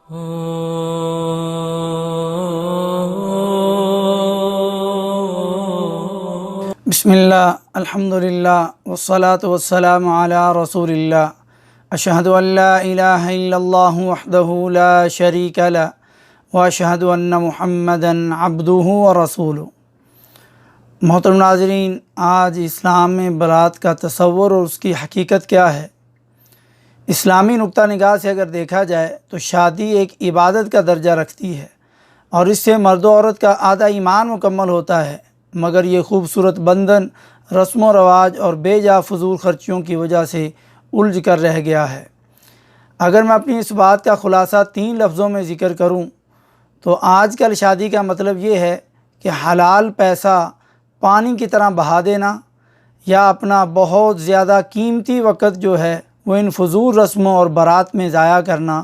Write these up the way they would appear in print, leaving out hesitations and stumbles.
بسم اللہ الحمدللہ والصلاة والسلام علی رسول اللہ اشہد ان لا الہ الا اللہ وحدہ لا شریک لہ واشہد ان محمدا عبدہ ورسولہ۔ محترم ناظرین، آج اسلام میں برات کا تصور اور اس کی حقیقت کیا ہے؟ اسلامی نقطہ نگاہ سے اگر دیکھا جائے تو شادی ایک عبادت کا درجہ رکھتی ہے اور اس سے مرد و عورت کا آدھا ایمان مکمل ہوتا ہے، مگر یہ خوبصورت بندھن رسم و رواج اور بے جا فضول خرچیوں کی وجہ سے الجھ کر رہ گیا ہے۔ اگر میں اپنی اس بات کا خلاصہ 3 لفظوں میں ذکر کروں تو آج کل شادی کا مطلب یہ ہے کہ حلال پیسہ پانی کی طرح بہا دینا یا اپنا بہت زیادہ قیمتی وقت جو ہے وہ ان فضول رسموں اور برات میں ضائع کرنا،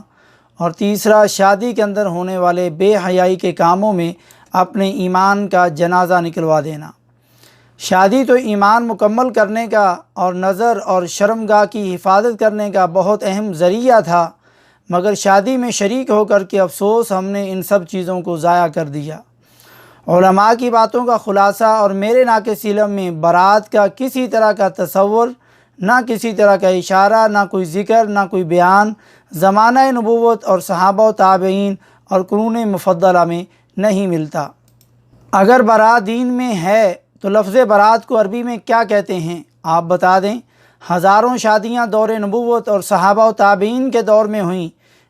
اور تیسرا شادی کے اندر ہونے والے بے حیائی کے کاموں میں اپنے ایمان کا جنازہ نکلوا دینا۔ شادی تو ایمان مکمل کرنے کا اور نظر اور شرمگاہ کی حفاظت کرنے کا بہت اہم ذریعہ تھا، مگر شادی میں شریک ہو کر کے افسوس ہم نے ان سب چیزوں کو ضائع کر دیا۔ علماء کی باتوں کا خلاصہ اور میرے ناقص علم میں برات کا کسی طرح کا تصور، نہ کسی طرح کا اشارہ، نہ کوئی ذکر، نہ کوئی بیان زمانہ نبوت اور صحابہ و تابعین اور قرون مفضلہ میں نہیں ملتا۔ اگر برات دین میں ہے تو لفظ برات کو عربی میں کیا کہتے ہیں آپ بتا دیں؟ ہزاروں شادیاں دور نبوت اور صحابہ و تابعین کے دور میں ہوئیں۔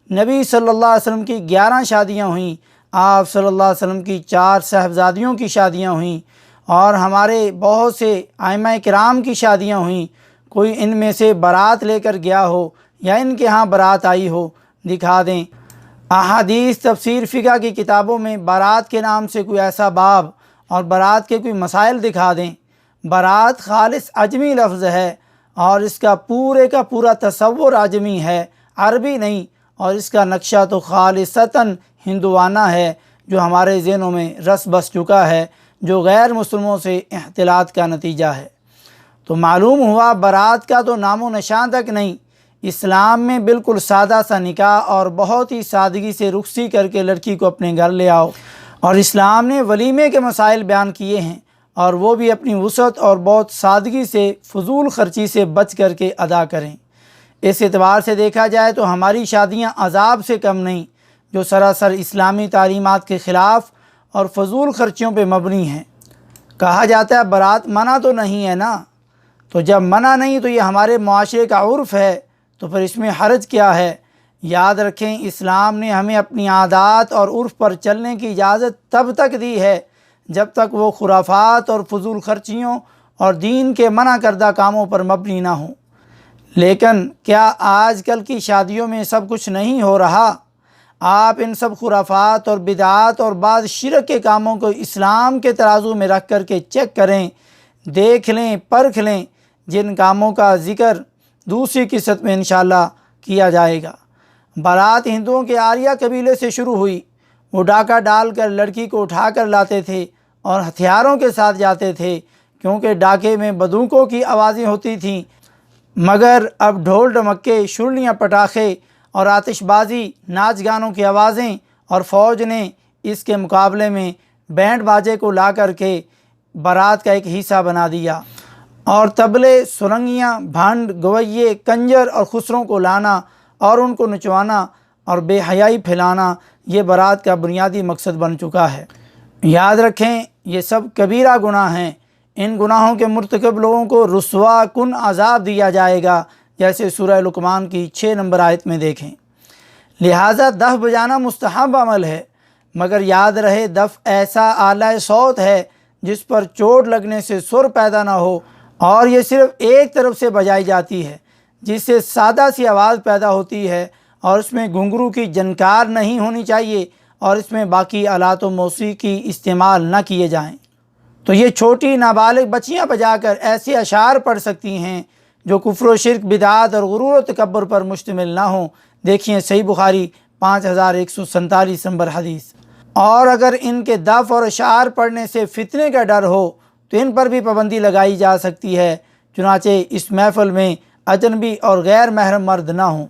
نبی صلی اللہ علیہ وسلم کی 11 شادیاں ہوئیں، آپ صلی اللہ علیہ وسلم کی 4 صاحبزادیوں کی شادیاں ہوئیں، اور ہمارے بہت سے ائمہ کرام کی شادیاں ہوئیں۔ کوئی ان میں سے برات لے کر گیا ہو یا ان کے ہاں برات آئی ہو، دکھا دیں۔ احادیث، تفسیر، فقہ کی کتابوں میں برات کے نام سے کوئی ایسا باب اور برات کے کوئی مسائل دکھا دیں۔ برات خالص عجمی لفظ ہے اور اس کا پورا تصور عجمی ہے، عربی نہیں، اور اس کا نقشہ تو خالصتاً ہندوانہ ہے جو ہمارے ذہنوں میں رس بس چکا ہے، جو غیر مسلموں سے اختلاط کا نتیجہ ہے۔ تو معلوم ہوا برات کا تو نام و نشان تک نہیں۔ اسلام میں بالکل سادہ سا نکاح اور بہت ہی سادگی سے رخصتی کر کے لڑکی کو اپنے گھر لے آؤ، اور اسلام نے ولیمے کے مسائل بیان کیے ہیں، اور وہ بھی اپنی وسعت اور بہت سادگی سے فضول خرچی سے بچ کر کے ادا کریں۔ اس اعتبار سے دیکھا جائے تو ہماری شادیاں عذاب سے کم نہیں، جو سراسر اسلامی تعلیمات کے خلاف اور فضول خرچیوں پہ مبنی ہیں۔ کہا جاتا ہے برات منع تو نہیں ہے نا، تو جب منع نہیں تو یہ ہمارے معاشرے کا عرف ہے، تو پھر اس میں حرج کیا ہے؟ یاد رکھیں، اسلام نے ہمیں اپنی عادات اور عرف پر چلنے کی اجازت تب تک دی ہے جب تک وہ خرافات اور فضول خرچیوں اور دین کے منع کردہ کاموں پر مبنی نہ ہوں۔ لیکن کیا آج کل کی شادیوں میں سب کچھ نہیں ہو رہا؟ آپ ان سب خرافات اور بدعات اور بعض شرک کے کاموں کو اسلام کے ترازو میں رکھ کر کے چیک کریں، دیکھ لیں، پرکھ لیں، جن کاموں کا ذکر دوسری قسط میں انشاءاللہ کیا جائے گا۔ برات ہندوؤں کے آریہ قبیلے سے شروع ہوئی۔ وہ ڈاکہ ڈال کر لڑکی کو اٹھا کر لاتے تھے اور ہتھیاروں کے ساتھ جاتے تھے، کیونکہ ڈاکے میں بندوقوں کی آوازیں ہوتی تھیں، مگر اب ڈھول ڈمکے، شرلیاں، پٹاخے اور آتش بازی، ناچ گانوں کی آوازیں، اور فوج نے اس کے مقابلے میں بینڈ باجے کو لا کر کے برات کا ایک حصہ بنا دیا، اور طبلے، سرنگیاں، بھنڈ، گویے، کنجر اور خسروں کو لانا اور ان کو نچوانا اور بے حیائی پھیلانا یہ برات کا بنیادی مقصد بن چکا ہے۔ یاد رکھیں، یہ سب کبیرہ گناہ ہیں۔ ان گناہوں کے مرتکب لوگوں کو رسوا کن عذاب دیا جائے گا، جیسے سورہ لقمان کی 6 نمبر آیت میں دیکھیں۔ لہٰذا دف بجانا مستحب عمل ہے، مگر یاد رہے دف ایسا آلہ صوت ہے جس پر چوٹ لگنے سے سر پیدا نہ ہو، اور یہ صرف ایک طرف سے بجائی جاتی ہے، جس سے سادہ سی آواز پیدا ہوتی ہے، اور اس میں گھنگرو کی جھنکار نہیں ہونی چاہیے، اور اس میں باقی آلات و موسیقی استعمال نہ کیے جائیں۔ تو یہ چھوٹی نابالغ بچیاں بجا کر ایسے اشعار پڑھ سکتی ہیں جو کفر و شرک، بدعات اور غرور و تکبر پر مشتمل نہ ہوں۔ دیکھیں صحیح بخاری 5147 نمبر حدیث۔ اور اگر ان کے دف اور اشعار پڑھنے سے فتنے کا ڈر ہو تو ان پر بھی پابندی لگائی جا سکتی ہے، چنانچہ اس محفل میں اجنبی اور غیر محرم مرد نہ ہوں۔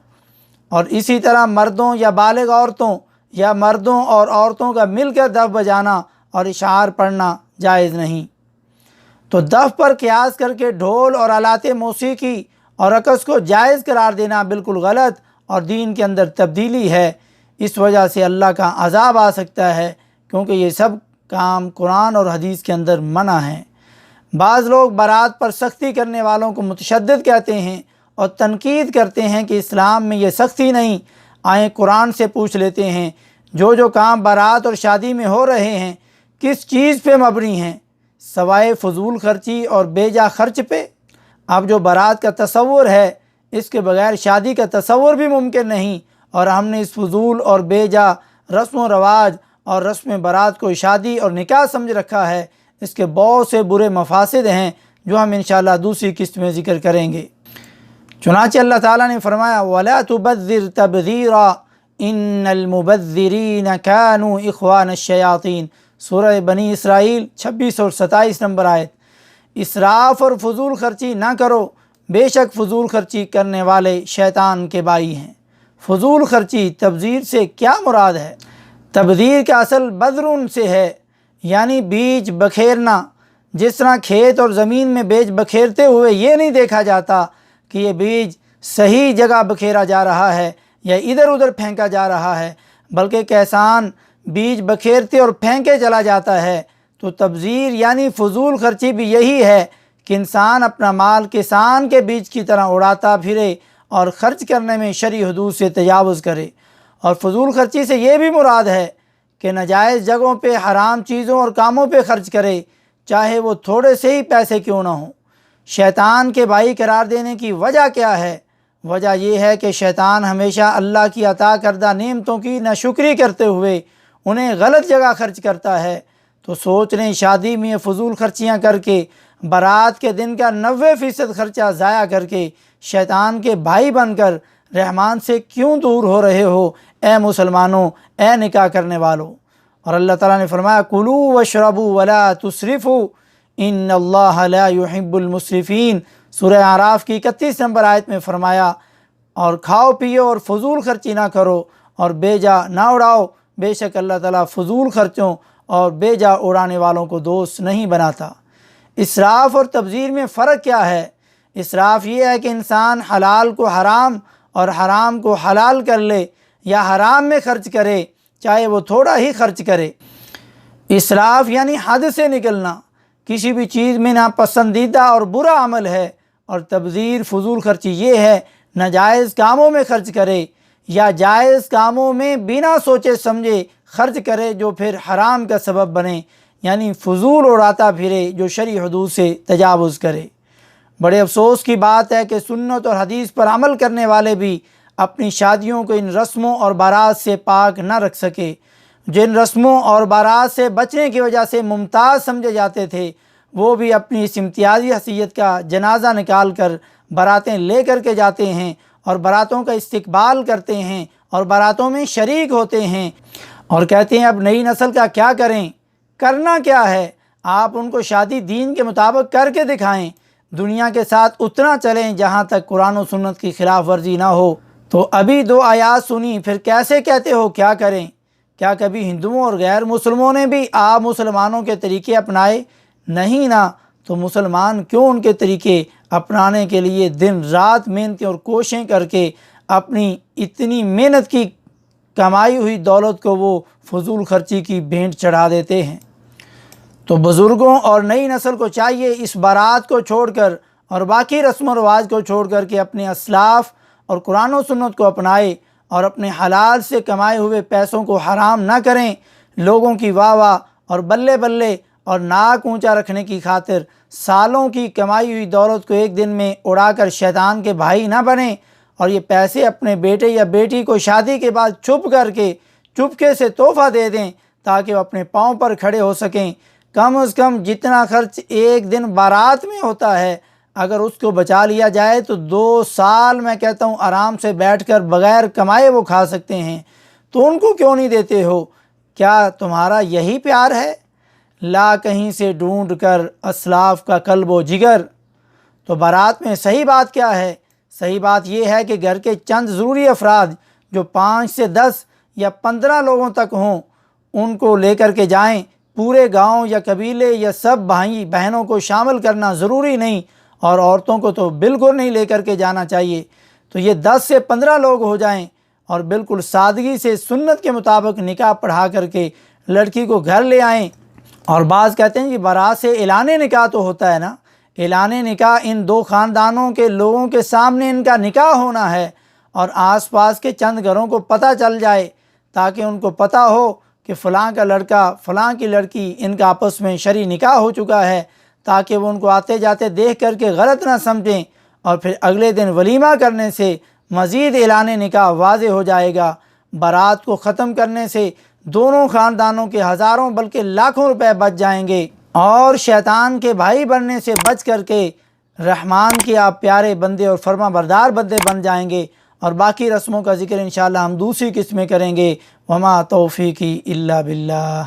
اور اسی طرح مردوں یا بالغ عورتوں یا مردوں اور عورتوں کا مل کر دف بجانا اور اشعار پڑھنا جائز نہیں۔ تو دف پر قیاس کر کے ڈھول اور آلات موسیقی اور رقص کو جائز قرار دینا بالکل غلط اور دین کے اندر تبدیلی ہے۔ اس وجہ سے اللہ کا عذاب آ سکتا ہے، کیونکہ یہ سب کام قرآن اور حدیث کے اندر منع ہیں۔ بعض لوگ بارات پر سختی کرنے والوں کو متشدد کہتے ہیں اور تنقید کرتے ہیں کہ اسلام میں یہ سختی نہیں۔ آئیں قرآن سے پوچھ لیتے ہیں، جو کام بارات اور شادی میں ہو رہے ہیں کس چیز پہ مبنی ہیں؟ سوائے فضول خرچی اور بے جا خرچ پہ۔ اب جو بارات کا تصور ہے، اس کے بغیر شادی کا تصور بھی ممکن نہیں، اور ہم نے اس فضول اور بے جا رسم و رواج اور رسم بارات کو شادی اور نکاح سمجھ رکھا ہے۔ اس کے بہت سے برے مفاسد ہیں جو ہم انشاءاللہ دوسری قسط میں ذکر کریں گے۔ چنانچہ اللہ تعالیٰ نے فرمایا وَلَا تُبَذِّرْ تَبْذِيرًا إِنَّ الْمُبَذِّرِينَ كَانُوا إِخْوَانَ الشَّيَاطِينَ، سورہ بنی اسرائیل 26 اور 27 نمبر آیت۔ اسراف اور فضول خرچی نہ کرو، بے شک فضول خرچی کرنے والے شیطان کے بھائی ہیں۔ فضول خرچی تبذیر سے کیا مراد ہے؟ تبذیر کا اصل بذرٌ سے ہے، یعنی بیج بکھیرنا۔ جس طرح کھیت اور زمین میں بیج بکھیرتے ہوئے یہ نہیں دیکھا جاتا کہ یہ بیج صحیح جگہ بکھیرا جا رہا ہے یا ادھر ادھر پھینکا جا رہا ہے، بلکہ کسان بیج بکھیرتے اور پھینکے چلا جاتا ہے۔ تو تبذیر یعنی فضول خرچی بھی یہی ہے کہ انسان اپنا مال کسان کے بیج کی طرح اڑاتا پھرے اور خرچ کرنے میں شرعی حدود سے تجاوز کرے۔ اور فضول خرچی سے یہ بھی مراد ہے کہ ناجائز جگہوں پہ حرام چیزوں اور کاموں پہ خرچ کرے، چاہے وہ تھوڑے سے ہی پیسے کیوں نہ ہوں۔ شیطان کے بھائی قرار دینے کی وجہ کیا ہے؟ وجہ یہ ہے کہ شیطان ہمیشہ اللہ کی عطا کردہ نعمتوں کی ناشکری کرتے ہوئے انہیں غلط جگہ خرچ کرتا ہے۔ تو سوچ لیں، شادی میں فضول خرچیاں کر کے، بارات کے دن کا 90% خرچہ ضائع کر کے شیطان کے بھائی بن کر رحمان سے کیوں دور ہو رہے ہو اے مسلمانوں، اے نکاح کرنے والوں۔ اور اللہ تعالیٰ نے فرمایا کُلُوا واشربوا ولا تسرفوا ان اللہ لا يحب المسرفین، سورہ اعراف کی 31 نمبر آیت میں فرمایا، اور کھاؤ پیو اور فضول خرچی نہ کرو اور بے جا نہ اڑاؤ، بے شک اللہ تعالیٰ فضول خرچوں اور بے جا اڑانے والوں کو دوست نہیں بناتا۔ اسراف اور تبذیر میں فرق کیا ہے؟ اسراف یہ ہے کہ انسان حلال کو حرام اور حرام کو حلال کر لے یا حرام میں خرچ کرے، چاہے وہ تھوڑا ہی خرچ کرے۔ اسراف یعنی حد سے نکلنا، کسی بھی چیز میں ناپسندیدہ اور برا عمل ہے۔ اور تبذیر فضول خرچی یہ ہے ناجائز کاموں میں خرچ کرے یا جائز کاموں میں بنا سوچے سمجھے خرچ کرے جو پھر حرام کا سبب بنے، یعنی فضول اڑاتا پھرے جو شرعی حدود سے تجاوز کرے۔ بڑے افسوس کی بات ہے کہ سنت اور حدیث پر عمل کرنے والے بھی اپنی شادیوں کو ان رسموں اور بارات سے پاک نہ رکھ سکے۔ جن رسموں اور بارات سے بچنے کی وجہ سے ممتاز سمجھے جاتے تھے، وہ بھی اپنی اس امتیازی حیثیت کا جنازہ نکال کر باراتیں لے کر کے جاتے ہیں اور باراتوں کا استقبال کرتے ہیں اور باراتوں میں شریک ہوتے ہیں اور کہتے ہیں اب نئی نسل کا کیا کریں؟ کرنا کیا ہے؟ آپ ان کو شادی دین کے مطابق کر کے دکھائیں، دنیا کے ساتھ اتنا چلیں جہاں تک قرآن و سنت کی خلاف ورزی نہ ہو۔ تو ابھی 2 آیات سنی پھر کیسے کہتے ہو کیا کریں؟ کیا کبھی ہندوؤں اور غیر مسلموں نے بھی آپ مسلمانوں کے طریقے اپنائے؟ نہیں نا۔ تو مسلمان کیوں ان کے طریقے اپنانے کے لیے دن رات محنتیں اور کوششیں کر کے اپنی اتنی محنت کی کمائی ہوئی دولت کو وہ فضول خرچی کی بھینٹ چڑھا دیتے ہیں؟ تو بزرگوں اور نئی نسل کو چاہیے اس بارات کو چھوڑ کر اور باقی رسم و رواج کو چھوڑ کر کے اپنے اسلاف اور قرآن و سنت کو اپنائے اور اپنے حلال سے کمائے ہوئے پیسوں کو حرام نہ کریں۔ لوگوں کی واہ واہ اور بلے بلے اور ناک اونچا رکھنے کی خاطر سالوں کی کمائی ہوئی دولت کو ایک دن میں اڑا کر شیطان کے بھائی نہ بنیں اور یہ پیسے اپنے بیٹے یا بیٹی کو شادی کے بعد چھپ کر کے چپکے سے تحفہ دے دیں تاکہ وہ اپنے پاؤں پر کھڑے ہو سکیں۔ کم از کم جتنا خرچ ایک دن بارات میں ہوتا ہے اگر اس کو بچا لیا جائے تو 2 سال میں کہتا ہوں آرام سے بیٹھ کر بغیر کمائے وہ کھا سکتے ہیں۔ تو ان کو کیوں نہیں دیتے ہو؟ کیا تمہارا یہی پیار ہے؟ لا کہیں سے ڈھونڈ کر اسلاف کا قلب و جگر۔ تو بارات میں صحیح بات کیا ہے؟ صحیح بات یہ ہے کہ گھر کے چند ضروری افراد جو 5 سے 10 یا 15 لوگوں تک ہوں ان کو لے کر کے جائیں۔ پورے گاؤں یا قبیلے یا سب بھائی بہنوں کو شامل کرنا ضروری نہیں، اور عورتوں کو تو بالکل نہیں لے کر کے جانا چاہیے۔ تو یہ 10 سے 15 لوگ ہو جائیں اور بالکل سادگی سے سنت کے مطابق نکاح پڑھا کر کے لڑکی کو گھر لے آئیں۔ اور بعض کہتے ہیں کہ بارات سے اعلان نکاح تو ہوتا ہے نا، اعلان نکاح ان 2 خاندانوں کے لوگوں کے سامنے ان کا نکاح ہونا ہے، اور آس پاس کے چند گھروں کو پتہ چل جائے تاکہ ان کو پتہ ہو کہ فلاں کا لڑکا فلاں کی لڑکی ان کا آپس میں شرعی نکاح ہو چکا ہے، تاکہ وہ ان کو آتے جاتے دیکھ کر کے غلط نہ سمجھیں، اور پھر اگلے دن ولیمہ کرنے سے مزید اعلان نکاح واضح ہو جائے گا۔ بارات کو ختم کرنے سے دونوں خاندانوں کے ہزاروں بلکہ لاکھوں روپے بچ جائیں گے، اور شیطان کے بھائی بننے سے بچ کر کے رحمان کے آپ پیارے بندے اور فرما بردار بندے بن جائیں گے۔ اور باقی رسموں کا ذکر انشاءاللہ ہم دوسری قسط میں کریں گے۔ وما توفیقی الا باللہ۔